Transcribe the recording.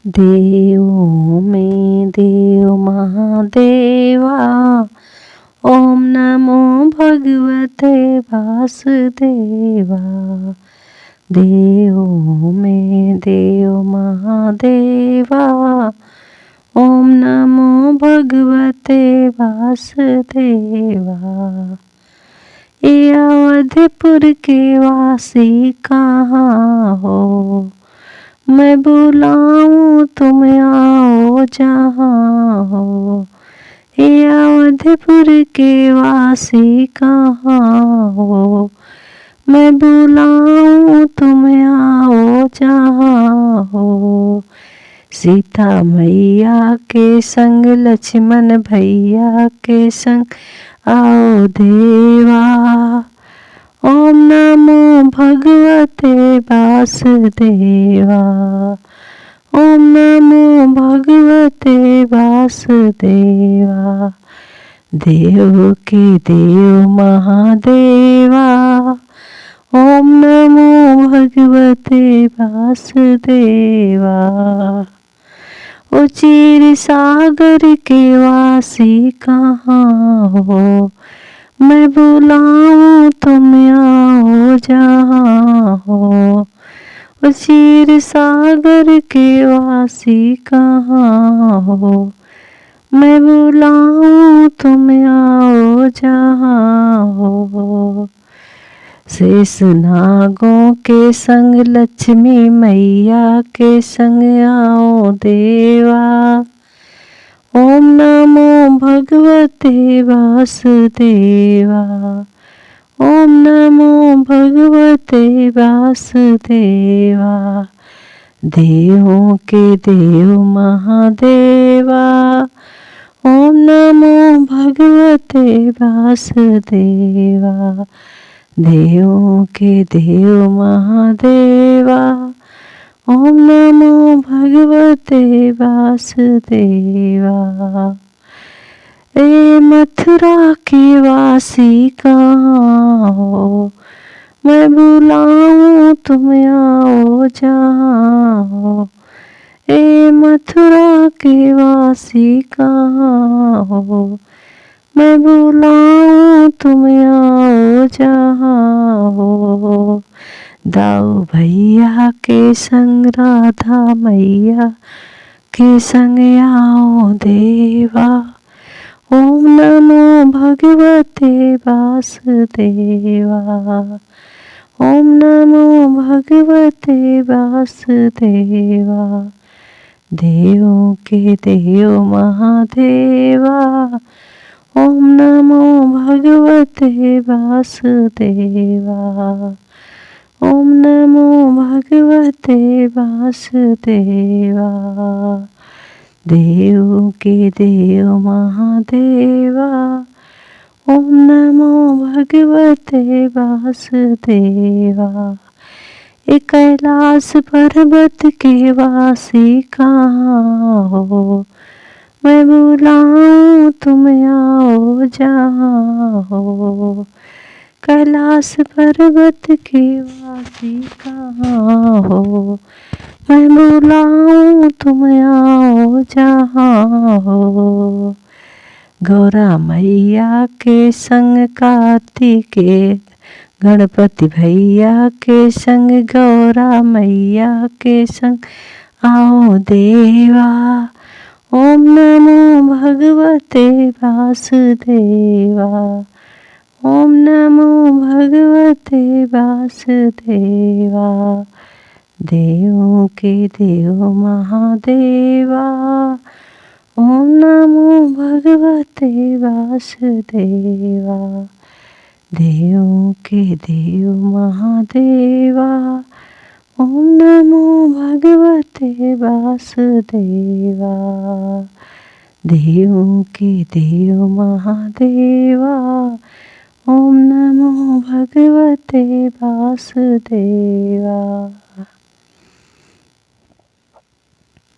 देवों में देव महादेवा। ओम नमो भगवते वासुदेवा। देवों में देव महादेवा। ओम नमो भगवते वासुदेवा। ये अवधपुर के वासी कहाँ हो, मैं बुलाऊं तुम आओ जहाँ हो। ये अवधपुर के वासी कहाँ हो, मैं बुलाऊं तुम आओ जहाँ हो। सीता मैया के संग लक्ष्मण भैया के संग आओ देवा। ओम नमो भगवते वासुदेवा। ओम नमो भगवते वासुदेवा। देव के देव महादेवा। ओम नमो भगवते वासुदेवा। ओ क्षीर सागर के वासी कहाँ हो, मैं बुलाऊं तुम आओ जहाँ हो। ओ क्षीर सागर के वासी कहाँ हो, मैं बुलाऊं तुम आओ जहाँ हो। शेष नागों के संग लक्ष्मी मैया के संग आओ देवा। ओम नमो भगवते वासुदेवा। ओम नमो भगवते वासुदेवा। देवों के देव महादेवा। ओम नमो भगवते वासुदेवा। देवों के देव महादेवा। ओम नमो भगवते वासुदेवा। ए मथुरा के वासी कहाँ हो, मैं बुलाऊं तुम आओ जहाँ हो। ए मथुरा के वासी कहाँ हो, मैं बुलाऊं तुम आओ जहाँ हो। दाऊ भैया के संग राधा मैया के संग आओ देवा। ओम नमो भगवते वासुदेवा। ओम नमो भगवते वासुदेवा। देवों के देव महादेवा। ओम नमो भगवते वासुदेवा। ओम नमो भगवते वासुदेवा। देव के देव महादेवा। ओम नमो भगवते वासुदेवा। ए कैलाश पर्वत के वासी कहाँ हो, मैं बुलाऊं तुम आओ जहाँ हो। कैलाश पर्वत के वासी कहाँ हो, मैं बुलाऊं तुम आओ जहाँ हो। गौरा मैया के संग कार्तिकेय गणपति भैया के संग गौरा मैया के संग आओ देवा। ओम नमो भगवते वासुदेवा। ओम नमो भगवते वासुदेवा। देवों के देव महादेवा। ओम नमो भगवते वासुदेवा। देवों के देव महादेवा। ओम नमो भगवते वासुदेवा। देवों के देव महादेवा। ओम नमो भगवते वासुदेवा।